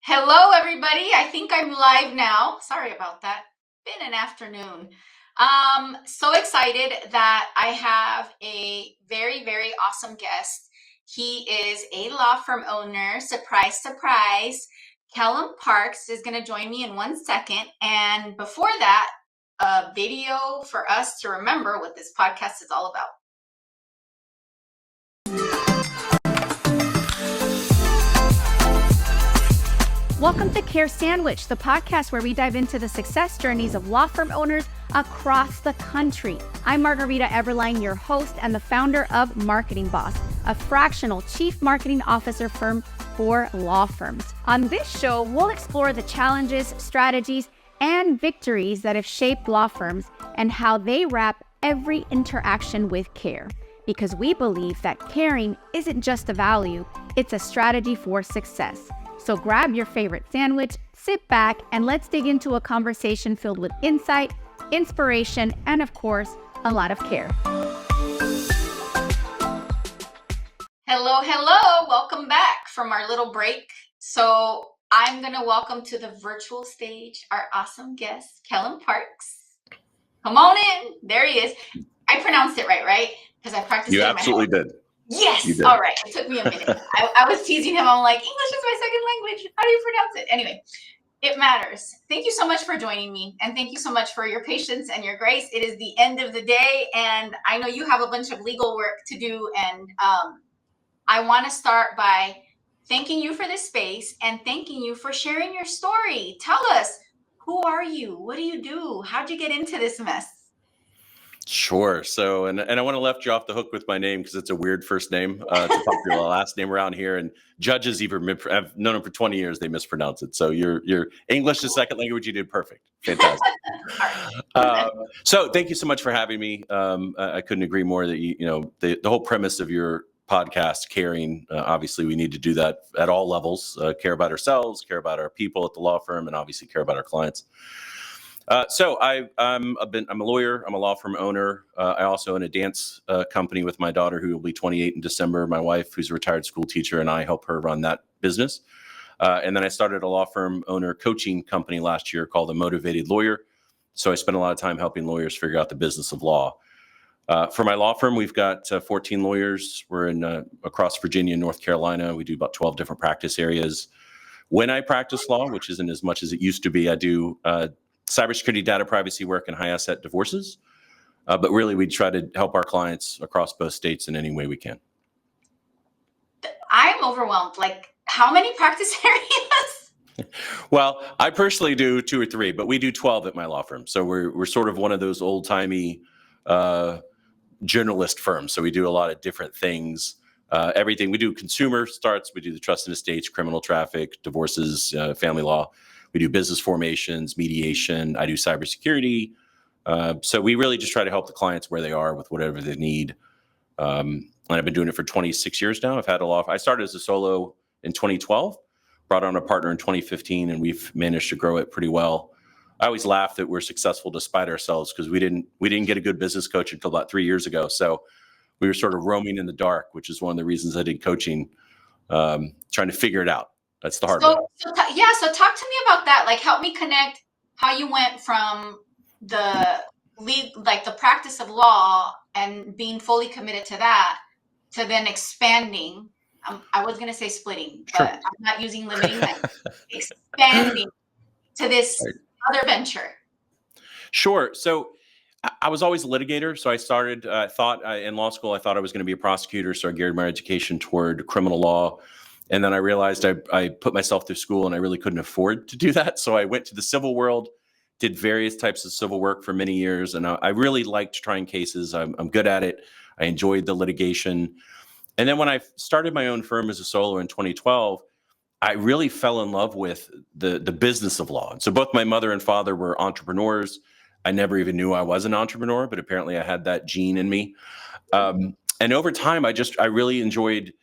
Hello, everybody. I think I'm live now. Sorry about that. Been an afternoon. So excited that I have a very, very awesome guest. He is a law firm owner. Surprise, surprise. Kellam Parks is going to join me in 1 second. And before that, a video for us to remember what this podcast is all about. Welcome to Care Sandwich, the podcast where we dive into the success journeys of law firm owners across the country. I'm Margarita Eberline, your host and the founder of Marketing Boss, a fractional chief marketing officer firm for law firms. On this show, we'll explore the challenges, strategies, and victories that have shaped law firms and how they wrap every interaction with care. Because we believe that caring isn't just a value, it's a strategy for success. So grab your favorite sandwich, sit back, and let's dig into a conversation filled with insight, inspiration, and of course, a lot of care. Hello, hello. Welcome back from our little break. So I'm going to welcome to the virtual stage our awesome guest, Kellam Parks. Come on in. There he is. I pronounced it right? Because I practiced it in my head. You absolutely did. Yes. All right. It took me a minute. I was teasing him. I'm like, English is my second language. How do you pronounce it? Anyway, it matters. Thank you so much for joining me. And thank you so much for your patience and your grace. It is the end of the day. And I know you have a bunch of legal work to do. And I want to start by thanking you for this space and thanking you for sharing your story. Tell us, who are you? What do you do? How'd you get into this mess? Sure. So, and I want to left you off the hook with my name because it's a weird first name. It's a popular last name around here, and judges even I've known them for 20 years. They mispronounce it. So your English is second language. You did perfect. Fantastic. So thank you so much for having me. I couldn't agree more that the whole premise of your podcast, caring. Obviously, we need to do that at all levels. Care about ourselves, care about our people at the law firm, and obviously care about our clients. So I'm a lawyer. I'm a law firm owner. I also own a dance company with my daughter, who will be 28 in December. My wife, who's a retired school teacher, and I help her run that business. And then I started a law firm owner coaching company last year called The Motivated Lawyer. So I spend a lot of time helping lawyers figure out the business of law. For my law firm, we've got 14 lawyers. We're in across Virginia and North Carolina. We do about 12 different practice areas. When I practice law, which isn't as much as it used to be, I do cybersecurity, data privacy work, and high asset divorces. But really, we try to help our clients across both states in any way we can. I'm overwhelmed. Like, how many practice areas? Well, I personally do 2 or 3, but we do 12 at my law firm. So we're sort of one of those old-timey generalist firms. So we do a lot of different things. Everything we do, consumer starts. We do the trust and estates, criminal traffic, divorces, family law. We do business formations, mediation. I do cybersecurity. So we really just try to help the clients where they are with whatever they need. And I've been doing it for 26 years now. I've had a law. I started as a solo in 2012, brought on a partner in 2015, and we've managed to grow it pretty well. I always laugh that we're successful despite ourselves because we didn't get a good business coach until about 3 years ago. So we were sort of roaming in the dark, which is one of the reasons I did coaching, trying to figure it out. That's the hard way. So talk to me about that. Like, help me connect how you went from the practice of law and being fully committed to that to then expanding. I was going to say splitting, but I'm not using limiting. Expanding to this other venture. Sure. So I was always a litigator. So I started, in law school, I thought I was going to be a prosecutor. So I geared my education toward criminal law. And then I realized I put myself through school and I really couldn't afford to do that. So I went to the civil world, did various types of civil work for many years. And I really liked trying cases. I'm good at it. I enjoyed the litigation. And then when I started my own firm as a solo in 2012, I really fell in love with the business of law. So both my mother and father were entrepreneurs. I never even knew I was an entrepreneur, but apparently I had that gene in me. And over time, I really enjoyed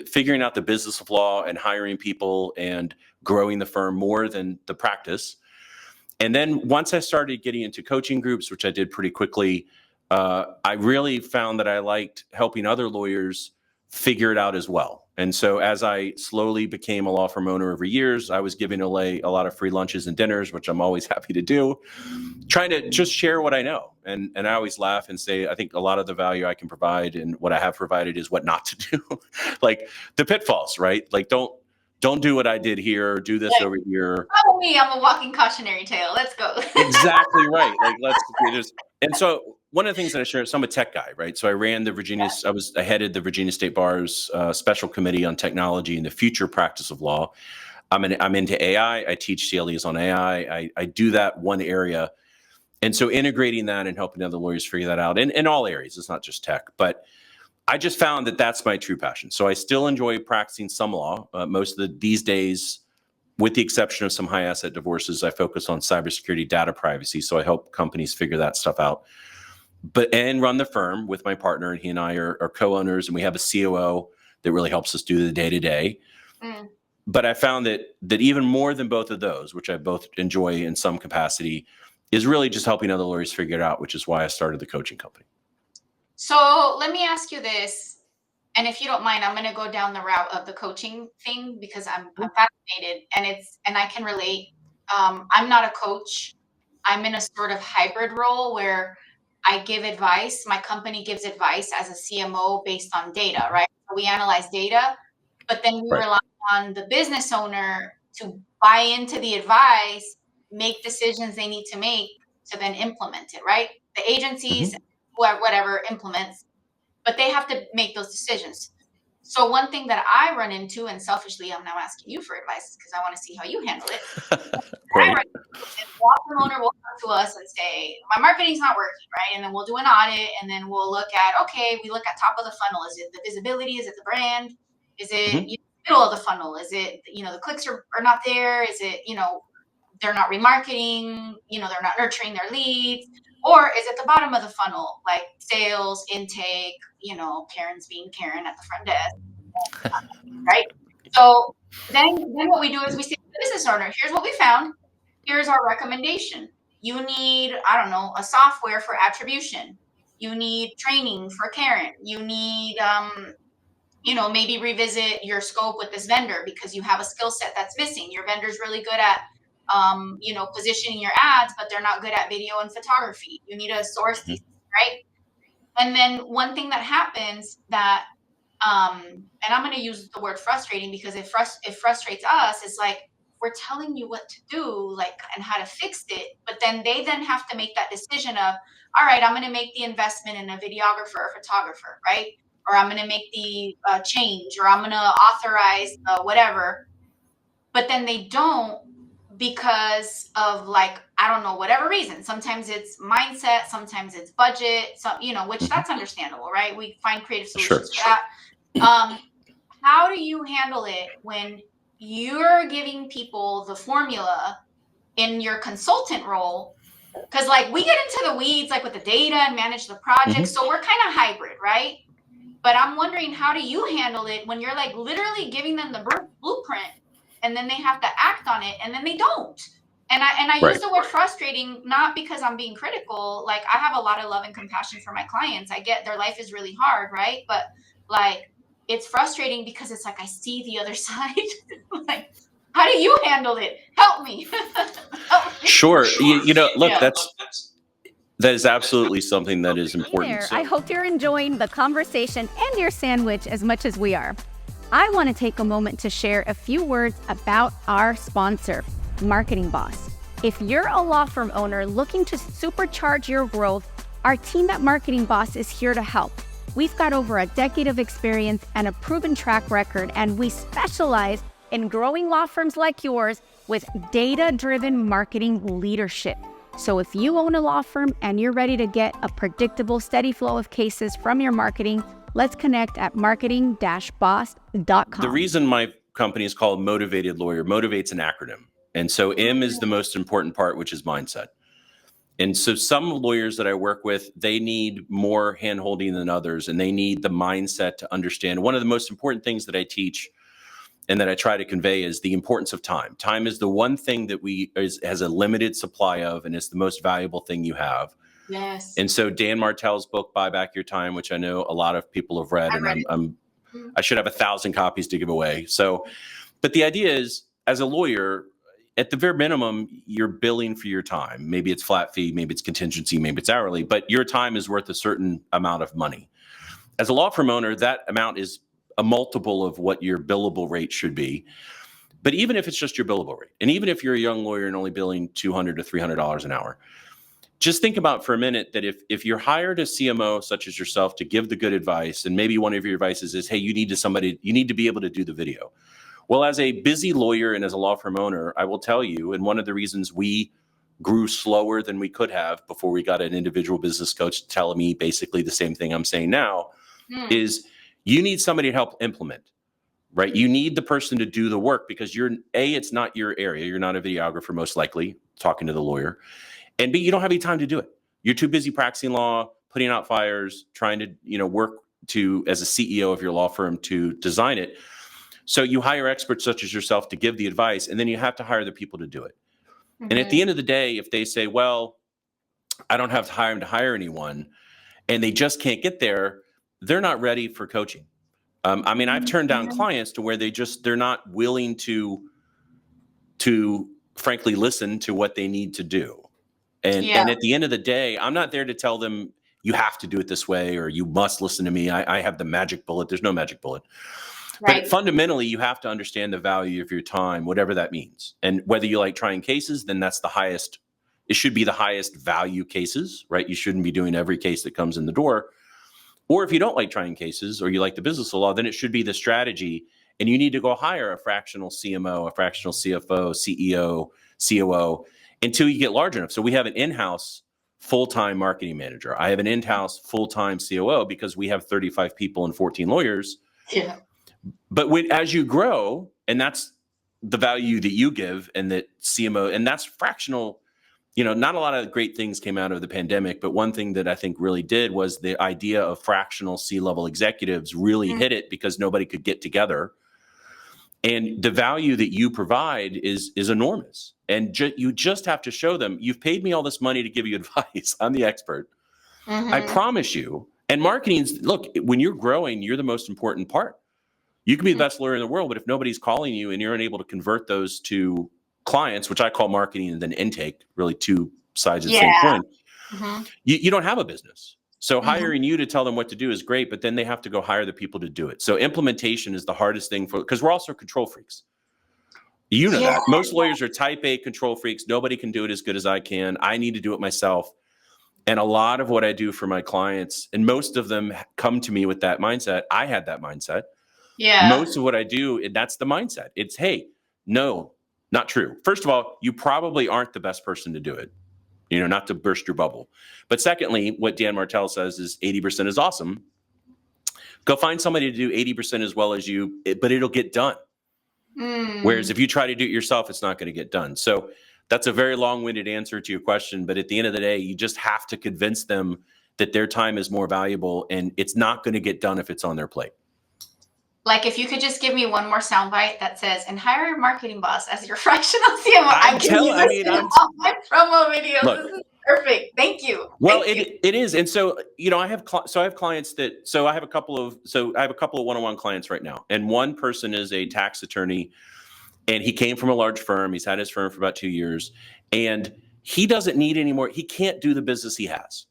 figuring out the business of law and hiring people and growing the firm more than the practice. And then once I started getting into coaching groups, which I did pretty quickly, I really found that I liked helping other lawyers figure it out as well. And so as I slowly became a law firm owner over years, I was giving away a lot of free lunches and dinners, which I'm always happy to do, trying to just share what I know. And I always laugh and say, I think a lot of the value I can provide and what I have provided is what not to do. Like the pitfalls, right? Like don't do what I did here, or do this over here. Follow me, I'm a walking cautionary tale. Let's go. Exactly right. Like and so one of the things that I share, so I'm a tech guy, right? So I ran I headed the Virginia State Bar's special committee on technology and the future practice of law. I'm into AI. I teach CLEs on AI. I do that one area. And so integrating that and helping other lawyers figure that out in all areas, it's not just tech, but I just found that that's my true passion. So I still enjoy practicing some law. These days, with the exception of some high asset divorces, I focus on cybersecurity, data privacy. So I help companies figure that stuff out. And run the firm with my partner, and he and I are co-owners, and we have a COO that really helps us do the day-to-day. But I found that even more than both of those, which I both enjoy in some capacity, is really just helping other lawyers figure it out, which is why I started the coaching company. So let me ask you this, and if you don't mind, I'm going to go down the route of the coaching thing because I'm fascinated, and I can relate. I'm not a coach. I'm in a sort of hybrid role where I give advice. My company gives advice as a CMO based on data, right? So we analyze data, but then we rely on the business owner to buy into the advice, make decisions they need to make to then implement it, right? The agencies, whatever implements, but they have to make those decisions. So one thing that I run into, and selfishly, I'm now asking you for advice because I want to see how you handle it. Law firm owner will come to us and say, my marketing's not working, right? And then we'll do an audit, and then we'll look at, we look at top of the funnel. Is it the visibility? Is it the brand? Is it middle of the funnel? Is it, the clicks are not there? Is it, they're not remarketing, they're not nurturing their leads? Or is it the bottom of the funnel, like sales, intake, Karen's being Karen at the front desk, right? So then what we do is we say to the business owner, here's what we found. Here's our recommendation. You need, a software for attribution. You need training for Karen. You need, maybe revisit your scope with this vendor because you have a skill set that's missing. Your vendor's really good at positioning your ads, but they're not good at video and photography. You need to source these, right? And then one thing that happens that, and I'm going to use the word frustrating because it frustrates us, is like, we're telling you what to do, and how to fix it. But then they have to make that decision of, all right, I'm going to make the investment in a videographer or photographer, right? Or I'm going to make the change, or I'm going to authorize whatever. But then they don't, because of whatever reason. Sometimes it's mindset, sometimes it's budget, which that's understandable, right? We find creative solutions for that. How do you handle it when you're giving people the formula in your consultant role? Because we get into the weeds, with the data and manage the project. So we're kind of hybrid, right? But I'm wondering, how do you handle it when you're literally giving them the blueprint, and then they have to act on it, and then they don't? And I use the word frustrating, not because I'm being critical. I have a lot of love and compassion for my clients. I get their life is really hard, right? But it's frustrating because it's I see the other side. How do you handle it? Help me. Sure. Look, that is absolutely something that is important. I hope you're enjoying the conversation and your sandwich as much as we are. I want to take a moment to share a few words about our sponsor, Marketing Boss. If you're a law firm owner looking to supercharge your growth, our team at Marketing Boss is here to help. We've got over a decade of experience and a proven track record, and we specialize in growing law firms like yours with data-driven marketing leadership. So if you own a law firm and you're ready to get a predictable, steady flow of cases from your marketing, let's connect at marketing-boss.com. The reason my company is called Motivated Lawyer, motivate's an acronym. And so M is the most important part, which is mindset. And so some lawyers that I work with, they need more hand-holding than others, and they need the mindset to understand. One of the most important things that I teach and that I try to convey is the importance of time. Time is the one thing that has a limited supply of, and it's the most valuable thing you have. Yes. And so Dan Martell's book, Buy Back Your Time, which I know a lot of people have read, I'm I should have 1,000 copies to give away. So, but the idea is, as a lawyer, at the very minimum, you're billing for your time. Maybe it's flat fee, maybe it's contingency, maybe it's hourly, but your time is worth a certain amount of money. As a law firm owner, that amount is a multiple of what your billable rate should be. But even if it's just your billable rate, and even if you're a young lawyer and only billing $200 to $300 an hour, just think about for a minute that if you're hired a CMO such as yourself to give the good advice, and maybe one of your advices is, hey, you need to be able to do the video. Well, as a busy lawyer and as a law firm owner, I will tell you, and one of the reasons we grew slower than we could have before we got an individual business coach telling me basically the same thing I'm saying now, is you need somebody to help implement, right? You need the person to do the work because it's not your area. You're not a videographer, most likely, talking to the lawyer. And B, you don't have any time to do it. You're too busy practicing law, putting out fires, trying to, work as a CEO of your law firm to design it. So you hire experts such as yourself to give the advice, and then you have to hire the people to do it. And at the end of the day, if they say, well, I don't have time to hire anyone, and they just can't get there, they're not ready for coaching. I've turned down clients to where they're not willing to frankly listen to what they need to do. And at the end of the day, I'm not there to tell them you have to do it this way or you must listen to me. I have the magic bullet. There's no magic bullet. Right. But fundamentally, you have to understand the value of your time, whatever that means. And whether you like trying cases, then that's the highest. It should be the highest value cases, right? You shouldn't be doing every case that comes in the door. Or if you don't like trying cases or you like the business of law, then it should be the strategy. And you need to go hire a fractional CMO, a fractional CFO, CEO, COO until you get large enough. So we have an in-house full-time marketing manager. I have an in-house full-time COO because we have 35 people and 14 lawyers. Yeah. But as you grow, and that's the value that you give and that CMO, and that's fractional, not a lot of great things came out of the pandemic, but one thing that I think really did was the idea of fractional C-level executives really hit it because nobody could get together. And the value that you provide is enormous. And you just have to show them, you've paid me all this money to give you advice. I'm the expert. I promise you. And marketing's, look, when you're growing, you're the most important part. You can be the best lawyer in the world, but if nobody's calling you and you're unable to convert those to clients, which I call marketing and then intake, really two sides of the same coin, you don't have a business. So hiring you to tell them what to do is great, but then they have to go hire the people to do it. So implementation is the hardest thing because we're also control freaks. You know that. Most lawyers are type A control freaks. Nobody can do it as good as I can. I need to do it myself. And a lot of what I do for my clients, and most of them come to me with that mindset. I had that mindset. Yeah. Most of what I do, that's the mindset. It's, hey, no, not true. First of all, you probably aren't the best person to do it, not to burst your bubble. But secondly, what Dan Martell says is 80% is awesome. Go find somebody to do 80% as well as you, but it'll get done. Whereas if you try to do it yourself, it's not going to get done. So that's a very long-winded answer to your question. But at the end of the day, you just have to convince them that their time is more valuable and it's not going to get done if it's on their plate. Like if you could just give me one more soundbite that says, and hire your marketing boss as your fractional CMO. I'm all my promo videos. Look, this is perfect. Thank you. Well, it is. And so, I have clients I have a couple of one-on-one clients right now. And one person is a tax attorney and he came from a large firm. He's had his firm for about 2 years and he doesn't need any more. He can't do the business he has.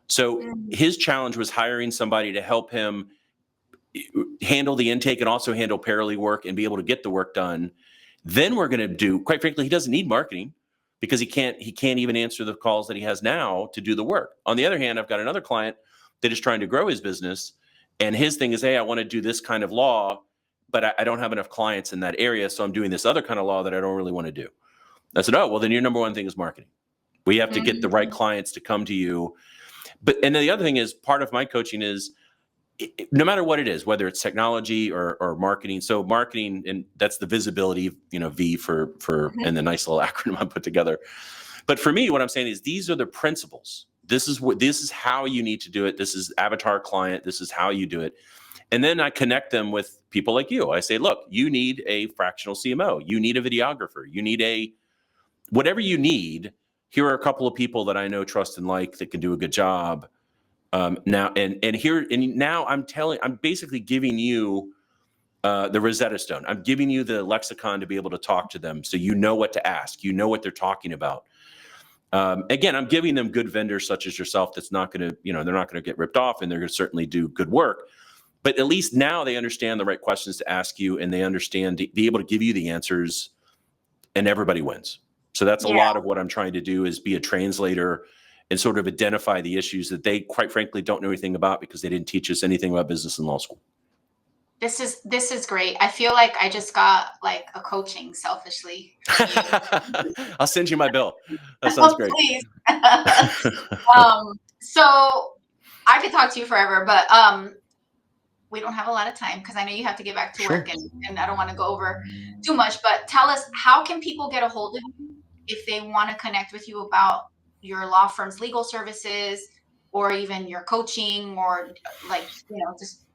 So his challenge was hiring somebody to help him handle the intake and also handle paralegal work and be able to get the work done. Then we're going to do, quite frankly, he doesn't need marketing because he can't even answer the calls that he has now to do the work. On the other hand, I've got another client that is trying to grow his business and his thing is, hey, I want to do this kind of law, but I don't have enough clients in that area. So I'm doing this other kind of law that I don't really want to do. I said, oh, well, then your number one thing is marketing. We have to get the right clients to come to you. And then the other thing is part of my coaching is, no matter what it is, whether it's technology or marketing. So marketing, and that's the visibility, V for and the nice little acronym I put together. But for me, what I'm saying is these are the principles. This is how you need to do it. This is avatar client. This is how you do it. And then I connect them with people like you. I say, look, you need a fractional CMO. You need a videographer. You need whatever you need. Here are a couple of people that I know, trust, and like that can do a good job. Now I'm basically giving you the Rosetta Stone. I'm giving you the lexicon to be able to talk to them, so you know what to ask. You know what they're talking about. Again, I'm giving them good vendors such as yourself. That's not going to, they're not going to get ripped off, and they're going to certainly do good work. But at least now they understand the right questions to ask you, and they understand to be able to give you the answers, and everybody wins. So that's a lot of what I'm trying to do, is be a translator and sort of identify the issues that they, quite frankly, don't know anything about because they didn't teach us anything about business in law school. This is great. I feel like I just got like a coaching selfishly. I'll send you my bill. That sounds great. Please. So I could talk to you forever, but we don't have a lot of time because I know you have to get back to work, and I don't want to go over too much. But tell us, how can people get a hold of you if they want to connect with you about your law firm's legal services, or even your coaching, or just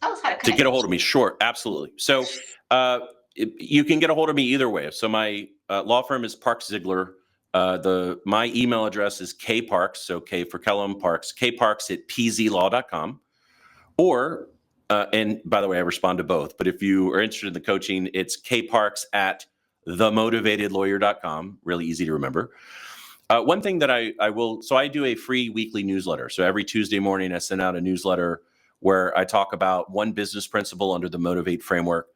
tell us how to connect. To get a hold of me, sure, absolutely. So you can get a hold of me either way. So my law firm is Parks Zeigler. My email address is kparks, so K for Kellam, Parks, kparks@pzlaw.com. Or, and by the way, I respond to both, but if you are interested in the coaching, it's kparks@themotivatedlawyer.com. Really easy to remember. One thing that I do a free weekly newsletter. So every Tuesday morning, I send out a newsletter where I talk about one business principle under the Motivate framework.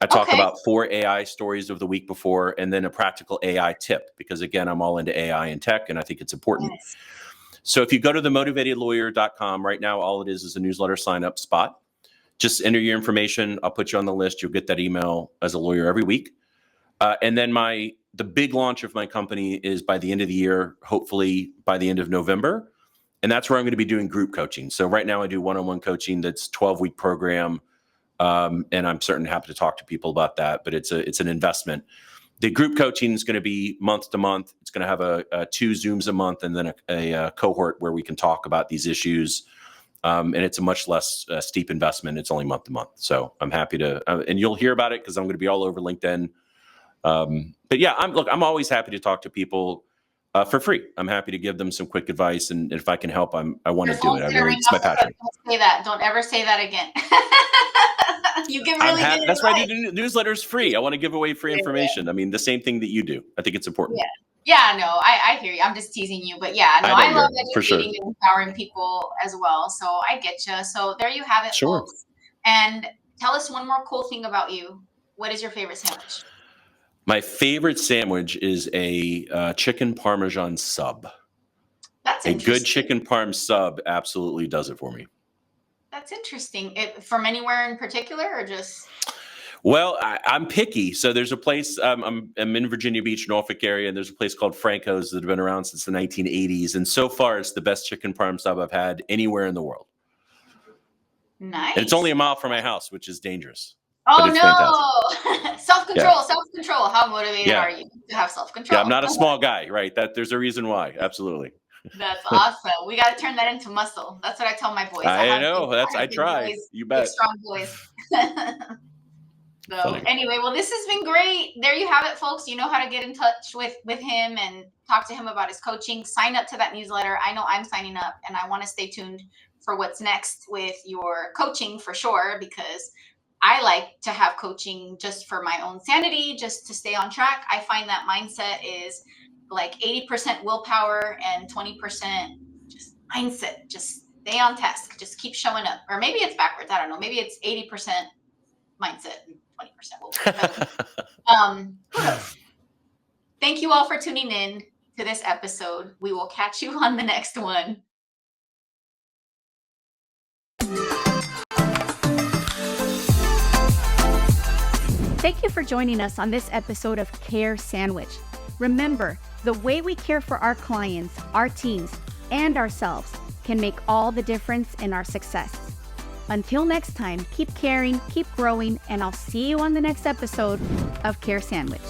I talk about 4 AI stories of the week before, and then a practical AI tip, because again, I'm all into AI and tech, and I think it's important. Yes. So if you go to themotivatedlawyer.com right now, all it is a newsletter sign-up spot. Just enter your information. I'll put you on the list. You'll get that email as a lawyer every week. And then the big launch of my company is by the end of the year, hopefully by the end of November. And that's where I'm going to be doing group coaching. So right now I do one-on-one coaching. That's 12-week program. And I'm certainly happy to talk to people about that, but it's an investment. The group coaching is going to be month to month. It's going to have a 2 Zooms a month, and then a cohort where we can talk about these issues. And it's a much less steep investment. It's only month to month. So I'm happy to, and you'll hear about it because I'm going to be all over LinkedIn. But yeah, I'm always happy to talk to people for free. I'm happy to give them some quick advice, and if I can help, I want to do it. It's my passion. Don't say that. Don't ever say that again. You give really good advice. That's why I do newsletters free. I want to give away free information. I mean, the same thing that you do. I think it's important. Yeah, no, I hear you. I'm just teasing you, but yeah, no, I love educating and empowering people as well. So I get you. So there you have it, folks. And tell us one more cool thing about you. What is your favorite sandwich? My favorite sandwich is a chicken Parmesan sub. That's interesting. A good chicken Parm sub absolutely does it for me. That's interesting. From anywhere in particular, or just? Well, I'm picky. So there's a place, I'm in Virginia Beach, Norfolk area, and there's a place called Franco's that have been around since the 1980s. And so far, it's the best chicken Parm sub I've had anywhere in the world. Nice. And it's only a mile from my house, which is dangerous. Oh, no. Self-control, self-control. How motivated are you to have self-control? Yeah, I'm not a small guy, right? There's a reason why. Absolutely. That's awesome. We got to turn that into muscle. That's what I tell my boys. I know. I try. Boys, you bet. Strong boys. So anyway, well, this has been great. There you have it, folks. You know how to get in touch with him and talk to him about his coaching. Sign up to that newsletter. I know I'm signing up, and I want to stay tuned for what's next with your coaching for sure, because I like to have coaching just for my own sanity, just to stay on track. I find that mindset is like 80% willpower and 20% just mindset. Just stay on task. Just keep showing up. Or maybe it's backwards. I don't know. Maybe it's 80% mindset and 20% willpower. Thank you all for tuning in to this episode. We will catch you on the next one. Thank you for joining us on this episode of Care Sandwich. Remember, the way we care for our clients, our teams, and ourselves can make all the difference in our success. Until next time, keep caring, keep growing, and I'll see you on the next episode of Care Sandwich.